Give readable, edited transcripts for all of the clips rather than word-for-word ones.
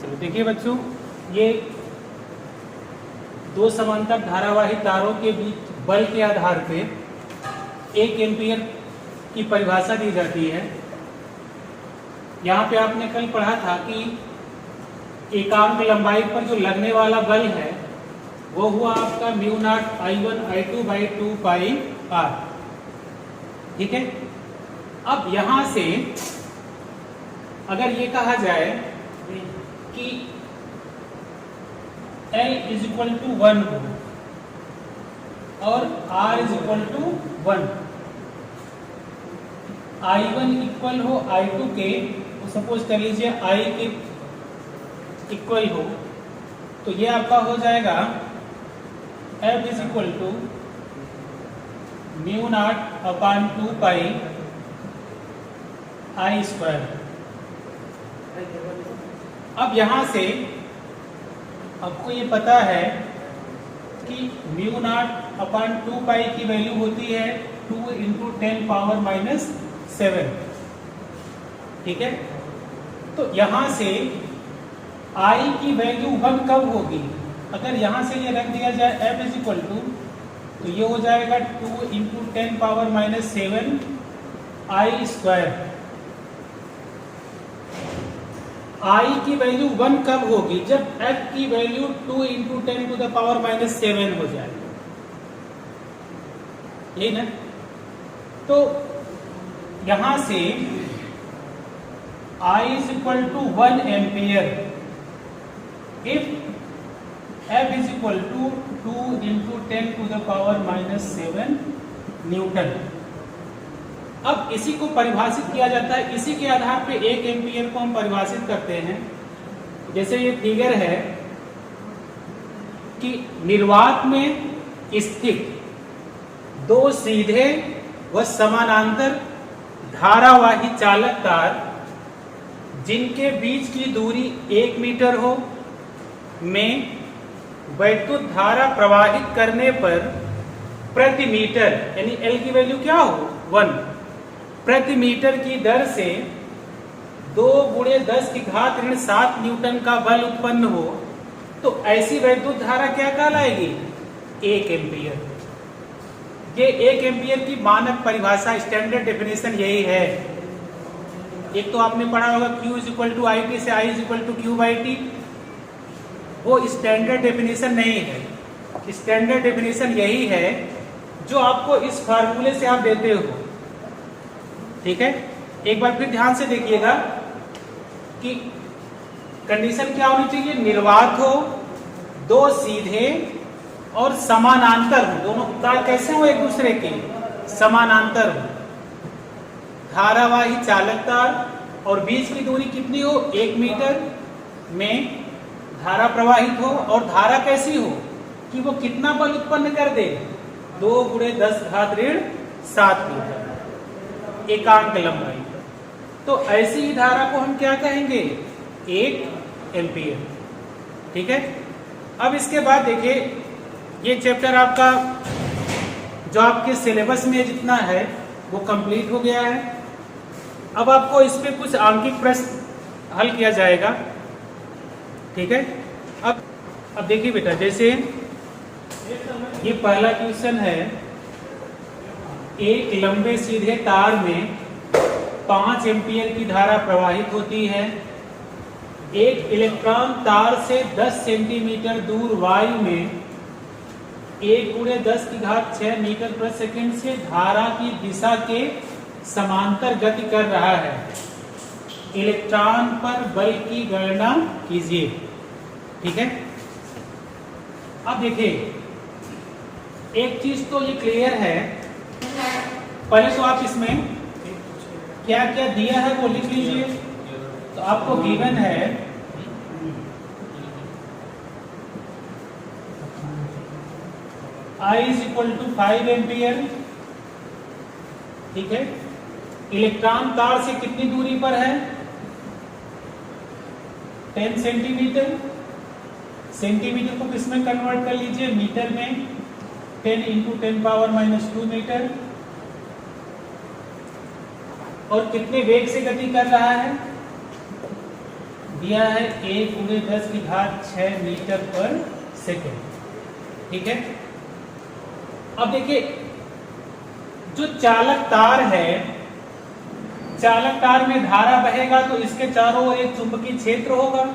चलो देखिए बच्चों, ये दो समांतर धारावाही तारों के बीच बल के आधार पे 1 एम्पीयर की परिभाषा दी जाती है। यहाँ पे आपने कल पढ़ा था कि एकांक लंबाई पर जो लगने वाला बल है वो हुआ आपका mu naught I1 I2 by 2 pi R। ठीक है, अब यहां से अगर ये कहा जाए कि L इज इक्वल टू 1 हो और R is equal to 1, I1 equal हो I2 के, तो सपोज कर लीजिए I के इक्वल हो, तो ये आपका हो जाएगा F is equal to mu naught upon 2 pi I square. अब यहां से आपको ये पता है कि म्यू नॉट अपॉन 2 पाई की वैल्यू होती है 2 इंटू 10 पावर माइनस 7। ठीक है, तो यहां से I की वैल्यू 1 कब होगी? अगर यहां से ये रख दिया जाए F इज इक्वल टू, तो ये हो जाएगा 2 into 10 power minus 7 I square. I की वैल्यू 1 कब होगी? जब F की value 2 into 10 to the power minus 7 हो जाए, यही ना? तो यहां से I is equal to 1 ampere if F is equal to 2 into 10 to the power minus 7 newton. अब इसी को परिभाषित किया जाता है, इसी के आधार पे 1 एम्पियर को हम परिभाषित करते हैं। जैसे ये फिगर है कि निर्वात में स्थित दो सीधे व समानांतर धारावाही चालक तार जिनके बीच की दूरी 1 मीटर हो में वैद्युत धारा प्रवाहित करने पर प्रति मीटर, यानी L की वैल्यू क्या हो 1, प्रति मीटर की दर से 2 × 10⁻⁷ न्यूटन का बल उत्पन्न हो, तो ऐसी वैद्युत धारा क्या कहलाएगी? 1 एम्पियर। ये 1 एम्पियर की मानक परिभाषा, स्टैंडर्ड डेफिनेशन यही है। एक तो आपने पढ़ा होगा Q is equal to IT से I is equal to Q by T, वो स्टैंडर्ड डेफिनेशन नहीं है। स्टैंडर्ड डेफिनेशन यही है जो आपको इस फार्मूले से आप देते हो। ठीक है, एक बार फिर ध्यान से देखिएगा कि कंडीशन क्या होनी चाहिए? निर्वात हो, दो सीधे और समानांतर हो, दोनों तार कैसे हो? एक दूसरे के समानांतर हो, धारावाही चालक तार और बीच की दूरी कितनी हो? 1 मीटर में धारा प्रवाहित हो, और धारा कैसी हो कि वो कितना बल उत्पन्न कर दे? 2 × 10⁻⁷ मीटर एकांक लंबाई। तो ऐसी ही धारा को हम क्या कहेंगे? 1 एम्पियर। ठीक है, अब इसके बाद देखिए, ये चैप्टर आपका जो आपके सिलेबस में जितना है वो कंप्लीट हो गया है। अब आपको इस पे कुछ आंकिक प्रश्न हल किया जाएगा। ठीक है, अब देखिए बेटा, जैसे ये पहला क्वेश्चन है, एक लंबे सीधे तार में 5 एम्पियर की धारा प्रवाहित होती है। एक इलेक्ट्रॉन तार से 10 सेंटीमीटर दूर वायु में 1 × 10⁻⁶ मीटर प्रति सेकंड से धारा की दिशा के समांतर गति कर रहा है। इलेक्ट्रॉन पर बल की गणना कीजिए। ठीक है, अब देखिए, एक चीज तो ये क्लियर है, पहले तो आप इसमें क्या क्या दिया है वो लिख लीजिए। तो आपको गिवन है I is equal to 5 ampere. ठीक है, इलेक्ट्रॉन तार से कितनी दूरी पर है? 10 सेंटीमीटर। सेंटीमीटर को किसमें कन्वर्ट कर लीजिए? मीटर में। 10 इंटू 10 पावर माइनस 2 मीटर। और कितने वेग से गति कर रहा है? दिया है 1×10⁶ मीटर पर सेकेंड। ठीक है, अब देखिए जो चालक तार है, चालक तार में धारा बहेगा तो इसके चारों ओर एक चुंबकीय क्षेत्र होगा,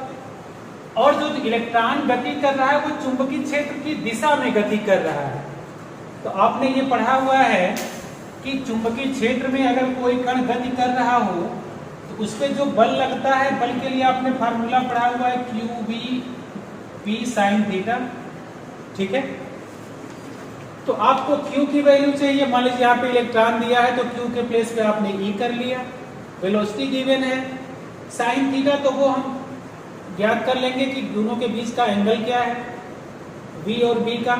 और जो इलेक्ट्रॉन गति कर रहा है वो चुंबकीय क्षेत्र की दिशा में गति कर रहा है। तो आपने ये पढ़ा हुआ है कि चुंबकीय क्षेत्र में अगर कोई कण गति कर रहा हो तो उस पर जो बल लगता है, बल के लिए आपने फार्मूला पढ़ा हुआ है QV sin थीटा। ठीक है, तो आपको Q की वैल्यू चाहिए। मान लीजिए यहाँ पे इलेक्ट्रॉन दिया है तो Q के प्लेस पे आपने E कर लिया, वेलोसिटी गिवन है। साइन थीटा तो वो हम ज्ञात कर लेंगे कि दोनों के बीच का एंगल क्या है, V और B का,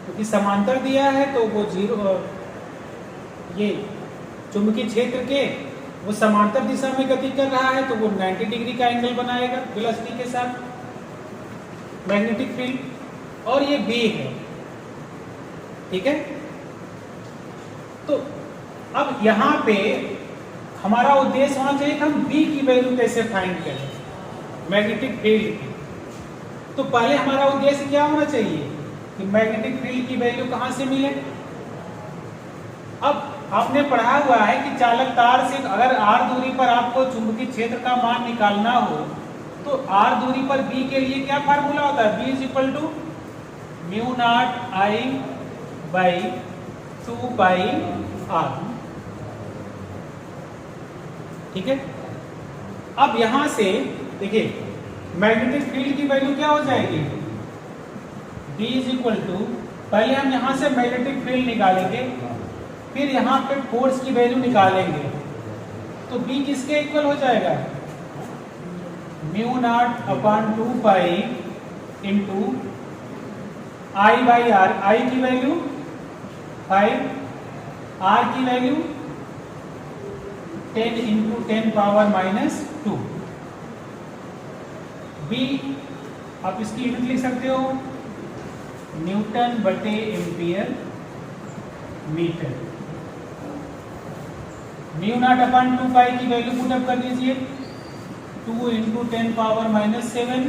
क्योंकि समांतर दिया है तो वो 0, ये चुंबकीय क्षेत्र के वो समांतर दिशा में गति कर रहा है तो वो 90 डिग्री का एंगल बनाएगा वेलोसिटी के साथ मैग्नेटिक फील्ड, और ये B है। ठीक है, तो अब यहाँ पे हमारा उद्देश्य होना चाहिए कि हम B की वैल्यू कैसे फाइंड करें मैग्नेटिक फील्ड की। तो पहले हमारा उद्देश्य क्या होना चाहिए कि मैग्नेटिक फील्ड की वैल्यू कहां से मिले। अब आपने पढ़ा हुआ है कि चालक तार से अगर r दूरी पर आपको चुंबकीय क्षेत्र का मान निकालना हो तो r दूरी पर B के लिए क्या फार्मूला होता है, B = μ0I/2πr। ठीक है, अब यहां से देखिए मैग्नेटिक फील्ड की वैल्यू क्या हो जाएगी, B पहले हम यहां से मैग्नेटिक फील्ड निकालेंगे, फिर यहाँ पे फोर्स की वैल्यू निकालेंगे, तो B किसके इक्वल हो जाएगा, μ0/2π × I/r। I की वैल्यू 5, R की वैल्यू 10 × 10⁻²। B आप इसकी यूनिट लिख सकते हो Nm/एम्पियर मीटर। μ0/2π की वैल्यू पुट अप कर दीजिए, 2 × 10⁻⁷ × 5/10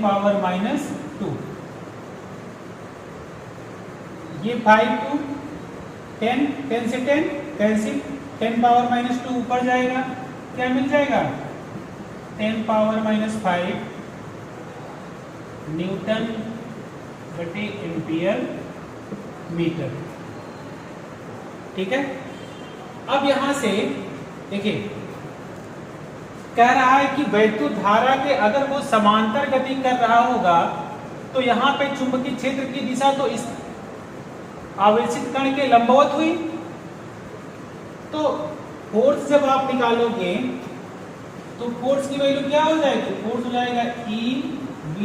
× 10⁻²। ये 5 to 10, 10 से 10 कैंसिल, 10⁻² ऊपर जाएगा, क्या मिल जाएगा 10⁻⁵ Nm/एम्पियर मीटर। ठीक है, अब यहां से देखिए कह रहा है कि वैद्युत धारा के अगर वो समांतर गति कर रहा होगा तो यहाँ पे चुंबकीय क्षेत्र की दिशा तो इस आवेशित कण के लंबवत हुई, तो फोर्स जब आप निकालोगे तो फोर्स की वैल्यू क्या हो जाएगी, फोर्स हो जाएगा EV/B,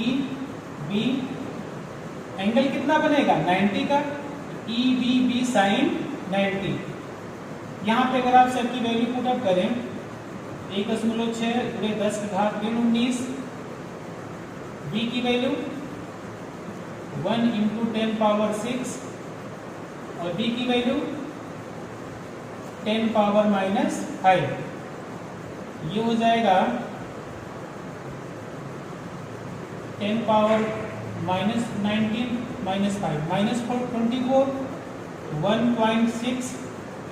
एंगल कितना बनेगा 90 का, EV/B sin 90। यहाँ पे अगर आप सब की वैल्यू पुट अप करें 1.6 × 10⁻⁻19, B की वैल्यू 1 × 10⁻⁶, और B की वैल्यू 10⁻⁵। ये हो जाएगा 10⁻19 - 5 -24, 1.6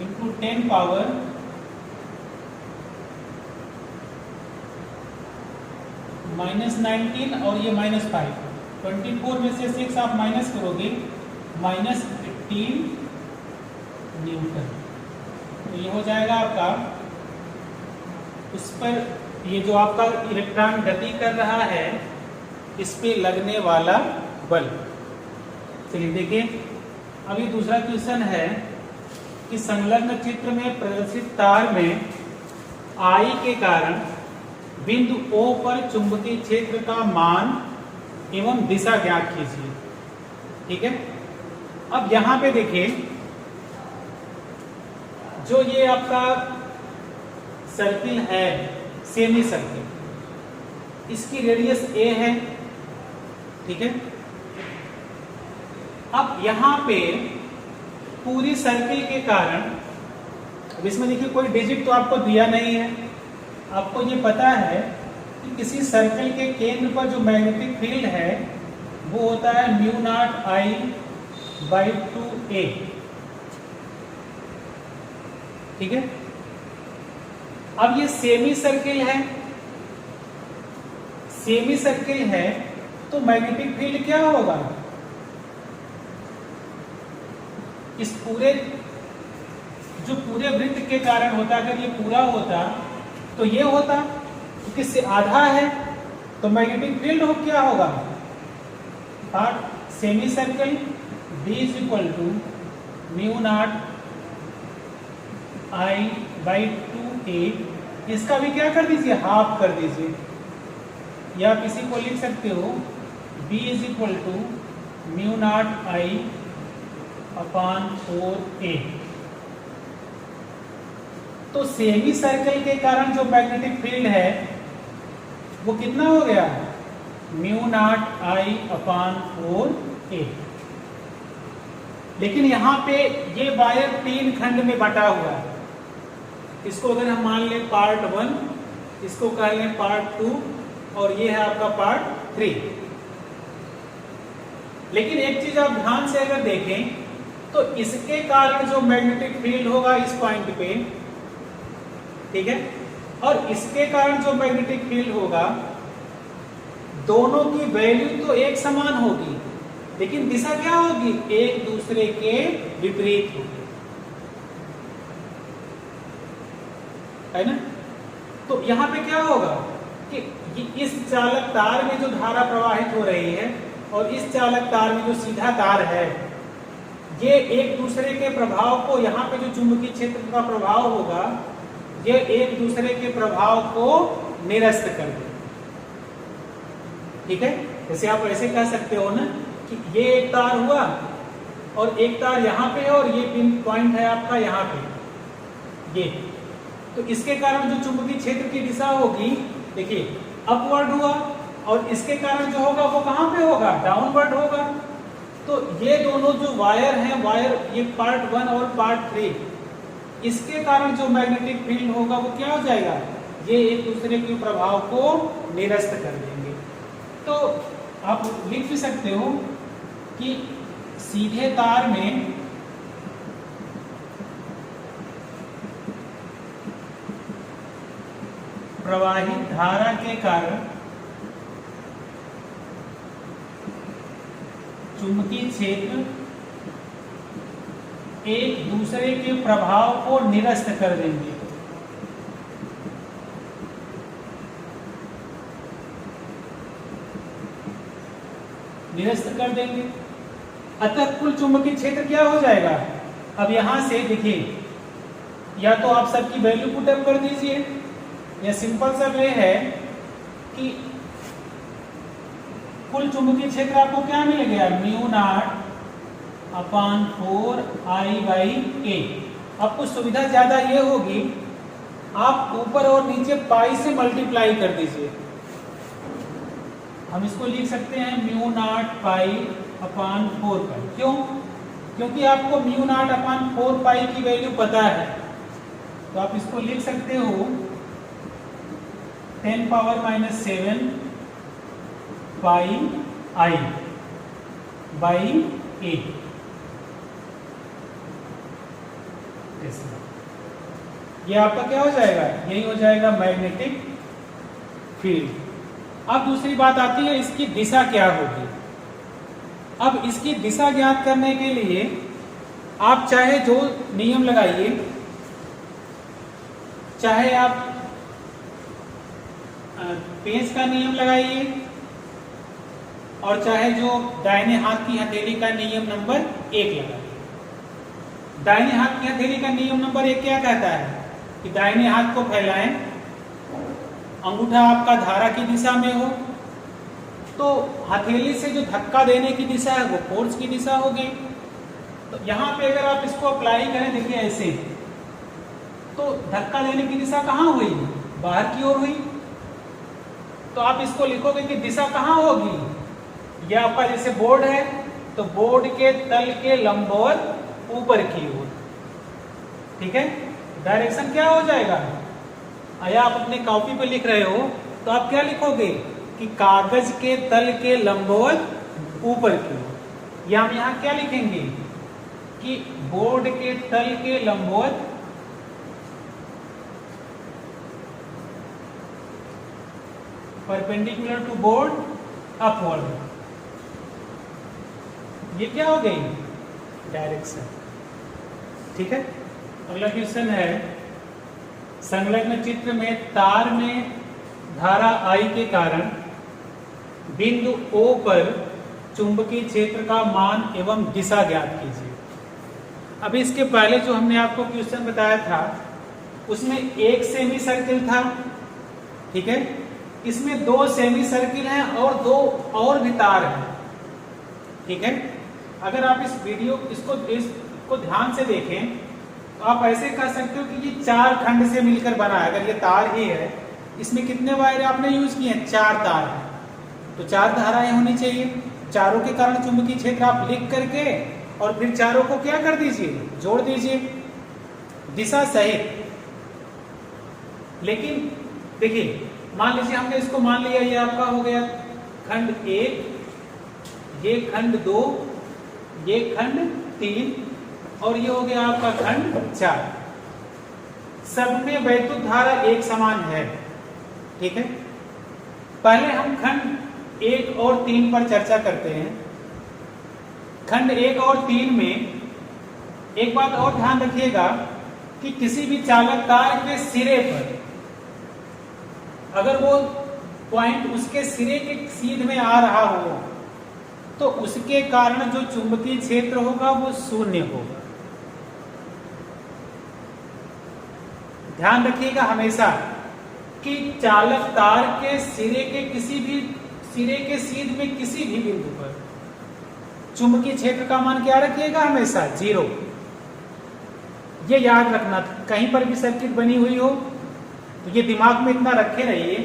× 10⁻⁻19 और ये -5, 24 में से 6 आप माइनस करोगे -18 न्यूटन। तो ये हो जाएगा आपका उस पर ये जो आपका इलेक्ट्रॉन गति कर रहा है इस पे लगने वाला बल। चलिए देखिए, अभी दूसरा क्वेश्चन है कि संलग्न चित्र में प्रदर्शित तार में I के कारण बिंदु O पर चुंबकीय क्षेत्र का मान एवं दिशा ज्ञात कीजिए। ठीक है, अब यहां पे देखिए जो ये आपका सर्किल है, सेमी सर्किल, इसकी रेडियस a है। ठीक है, अब यहां पे पूरी सर्किल के कारण अब इसमें देखिए कोई डिजिट तो आपको दिया नहीं है। आपको ये पता है कि किसी सर्कल के केंद्र पर जो मैग्नेटिक फील्ड है वो होता है mu naught I by 2a। ठीक है। अब ये सेमी सर्किल है, सेमी सर्किल है तो मैग्नेटिक फील्ड क्या होगा? इस पूरे जो पूरे वृत्त के कारण होता, अगर ये पूरा होता तो ये होता, तो किससे आधा है तो मैग्नेटिक फील्ड हो क्या होगा? Part semi circle B is equal to mu naught I by 2a। इसका भी क्या कर दीजिए, हाफ कर दीजिए, या किसी को लिख सकते हो B is equal to mu naught I upon 4a। तो सेमी सर्कल के कारण जो मैग्नेटिक फील्ड है वो कितना हो गया? Mu naught I upon 4a। लेकिन यहां पे ये वायर 3 खंड में बटा हुआ है। इसको अगर हम मान लें पार्ट 1, इसको कह लें पार्ट 2 और ये है आपका पार्ट 3। लेकिन एक चीज आप ध्यान से अगर देखें तो इसके कारण जो मैग्नेटिक फील्ड होगा इस पॉइंट पे, ठीक है, और इसके कारण जो मैग्नेटिक फील्ड होगा, दोनों की वैल्यू तो एक समान होगी, लेकिन दिशा क्या होगी? एक दूसरे के विपरीत होगी, है ना। तो यहां पे क्या होगा कि इस चालक तार में जो धारा प्रवाहित हो रही है और इस चालक तार में जो सीधा तार है, ये एक दूसरे के प्रभाव को, यहाँ पे जो चुंबकीय क्षेत्र का प्रभाव होगा, ये एक दूसरे के प्रभाव को निरस्त कर दे। ठीक है। जैसे आप ऐसे कह सकते हो ना कि ये एक तार हुआ और एक तार यहाँ पे है और ये पिन पॉइंट है आपका यहाँ पे, ये तो इसके कारण जो चुंबकीय क्षेत्र की दिशा होगी, देखिए अपवर्ड हुआ, और इसके कारण जो होगा वो कहाँ पे होगा? डाउनवर्ड होगा। तो ये दोनों जो वायर हैं, वायर ये पार्ट 1 और पार्ट 3, इसके कारण जो मैग्नेटिक फील्ड होगा वो क्या हो जाएगा? ये एक दूसरे के प्रभाव को निरस्त कर देंगे। तो आप लिख भी सकते हो कि सीधे तार में प्रवाहित धारा के कारण चुंबकीय क्षेत्र एक दूसरे के प्रभाव को निरस्त कर देंगे। निरस्त कर देंगे, अतः कुल चुंबकीय क्षेत्र क्या हो जाएगा? अब यहां से देखिए, या तो आप सबकी वैल्यू पुटअप कर दीजिए, या सिंपल सा वे है कि कुल चुंबकीय क्षेत्र आपको क्या मिल गया? Mu naught upon 4 I by A. आपको सुविधा ज्यादा ये होगी, आप ऊपर और नीचे पाई से मल्टीप्लाई कर दीजिए। हम इसको लिख सकते हैं म्यू नॉट पाई अपॉन 4 पाई। क्यों? क्योंकि आपको म्यू नॉट अपॉन 4 पाई की वैल्यू पता है, तो आप इसको लिख सकते हो 10 power minus 7 pi I by A. ये आपका क्या हो जाएगा? यही हो जाएगा मैग्नेटिक फील्ड। अब दूसरी बात आती है, इसकी दिशा क्या होगी। अब इसकी दिशा ज्ञात करने के लिए आप चाहे जो नियम लगाइए, चाहे आप पेंच का नियम लगाइए, और चाहे जो दाहिने हाथ की हथेली का नियम नंबर 1 लगाइए। दाहिने हाथ की हथेली का नियम नंबर 1 क्या कहता है कि दाहिने हाथ को फैलाएं, अंगूठा आपका धारा की दिशा में हो, तो हथेली से जो धक्का देने की दिशा है वो फोर्स की दिशा होगी। तो यहाँ पे अगर आप इसको अप्लाई करें, देखिए ऐसे, तो धक्का देने की दिशा कहाँ हुई? बाहर की ओर हुई। तो आप इसको लिखोगे कि दिशा कहाँ होगी? यह आपका जैसे बोर्ड है, तो बोर्ड के तल के लंबवत ऊपर की ओर, ठीक है। डायरेक्शन क्या हो जाएगा? या आप अपने कॉपी पे लिख रहे हो तो आप क्या लिखोगे कि कागज के तल के लंबवत ऊपर की ओर, या हम यहाँ क्या लिखेंगे कि बोर्ड के तल के लंबवत परपेंडिकुलर टू बोर्ड अपवर्ड। ये क्या हो गई? डायरेक्शन। ठीक है। अगला क्वेश्चन है, संलग्न चित्र में तार में धारा I के कारण बिंदु O पर चुंबकीय क्षेत्र का मान एवं दिशा ज्ञात कीजिए। अभी इसके पहले जो हमने आपको क्वेश्चन बताया था उसमें एक सेमी सर्किल था, ठीक है। इसमें 2 सेमी सर्किल हैं और 2 और भी तार हैं, ठीक है। अगर आप इस वीडियो इसको ध्यान से देखें तो आप ऐसे कह सकते हो कि ये 4 खंड से मिलकर बना है। अगर ये तार ही है, इसमें कितने वायर आपने यूज किए हैं? 4 तार हैं, तो 4 धाराएं होनी चाहिए। चारों के कारण चुंबकीय क्षेत्र आप लिख करके और फिर चारों को क्या कर दीजिए? जोड़ दीजिए दिशा सहित। लेकिन देखिए, मान लीजिए हमने इसको मान लिया ये आपका हो गया खंड 1, ये खंड 2, ये खंड 3 और ये हो गया आपका खंड 4। सब में वैद्युत धारा एक समान है, ठीक है। पहले हम खंड 1 और 3 पर चर्चा करते हैं। खंड 1 और 3 में एक बात और ध्यान रखिएगा कि किसी भी चालक तार के सिरे पर अगर वो पॉइंट उसके सिरे के सीध में आ रहा हो तो उसके कारण जो चुंबकीय क्षेत्र होगा वो शून्य होगा। ध्यान रखिएगा हमेशा कि चालक तार के सिरे के किसी भी सिरे के सीध में किसी भी बिंदु पर चुंबकीय क्षेत्र का मान क्या रखिएगा? हमेशा 0। ये याद रखना, कहीं पर भी सर्किट बनी हुई हो तो ये दिमाग में इतना रखे रहिए।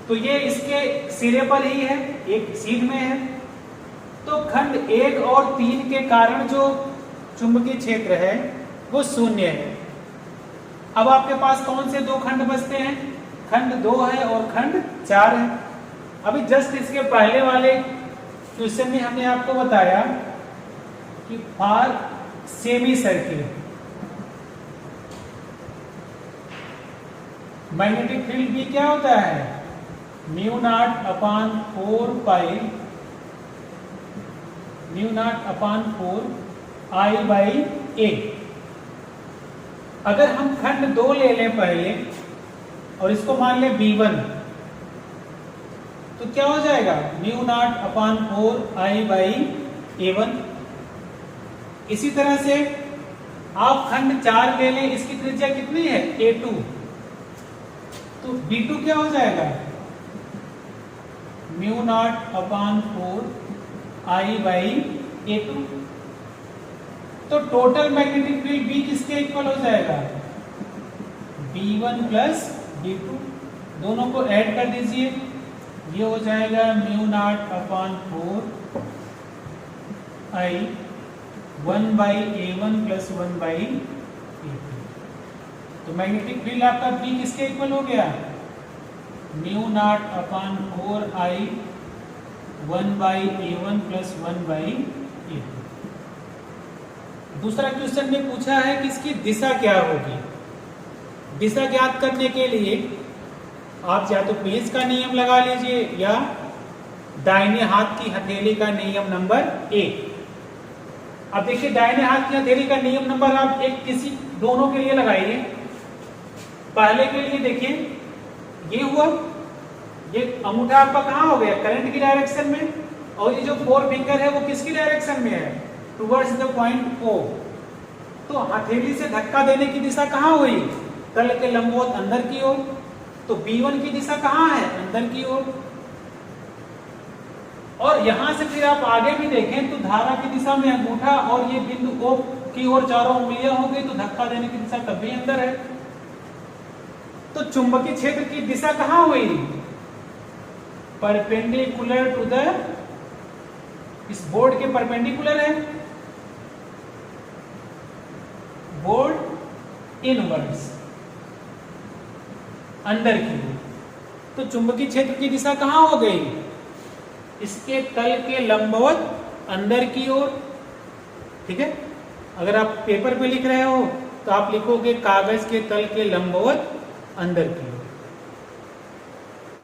तो ये इसके सिरे पर ही है, एक सीध में है, तो खंड 1 और 3 के कारण जो चुंबकीय क्षेत्र है वो शून्य है। अब आपके पास कौन से 2 खंड बचते हैं? खंड 2 है और खंड 4 है। अभी जस्ट इसके पहले वाले क्वेश्चन में हमने आपको बताया कि for semi circle magnetic field भी क्या होता है? Mu naught upon 4 pi mu naught upon 4 I by A। अगर हम खंड 2 ले लें पहले और इसको मान लें B1 तो क्या हो जाएगा? Mu naught upon 4 I by A1। इसी तरह से आप खंड 4 ले लें, इसकी त्रिज्या कितनी है? A2, तो B2 क्या हो जाएगा? Mu naught upon 4 I by A2। तो टोटल मैग्नेटिक फील्ड B किसके इक्वल हो जाएगा? B1 plus B2। दोनों को ऐड कर दीजिए, ये हो जाएगा mu naught upon 4 I 1 by A1 plus 1 by A2। तो मैग्नेटिक फील्ड आपका B किसके इक्वल हो गया? Mu not upon 4 I 1 by A1 plus 1 by A2। दूसरा क्वेश्चन में पूछा है कि इसकी दिशा क्या होगी। दिशा ज्ञात करने के लिए आप या तो पेंच का नियम लगा लीजिए या दाहिने हाथ की हथेली का नियम नंबर 1। अब देखिए, दाहिने हाथ की हथेली का नियम नंबर आप एक किसी दोनों के लिए लगाइए। पहले के लिए देखिए, ये हुआ, ये अंगूठा आपका कहाँ हो गया? करंट की डायरेक्शन में, और ये जो 4 फिंगर है वो किसकी डायरेक्शन में है? Towards the point O। तो हथेली से धक्का देने की दिशा कहाँ हुई? तल के लंबवत अंदर की ओर। तो B1 की दिशा कहाँ है? अंदर की ओर। और यहां से फिर आप आगे भी देखें तो धारा की दिशा में अंगूठा और ये बिंदु O की ओर चारों उंगलियां हो गई, तो धक्का देने की दिशा तब भी अंदर है। तो चुंबकीय क्षेत्र की दिशा कहाँ हुई? परपेंडिकुलर टू द, इस बोर्ड के परपेंडिकुलर है। बोर्ड इनवर्ड्स, अंदर की ओर। तो चुंबकीय क्षेत्र की दिशा कहां हो गई? इसके तल के लंबवत अंदर की ओर। ठीक है, अगर आप पेपर पे लिख रहे हो तो आप लिखोगे कागज के तल के लंबवत अंदर की ओर।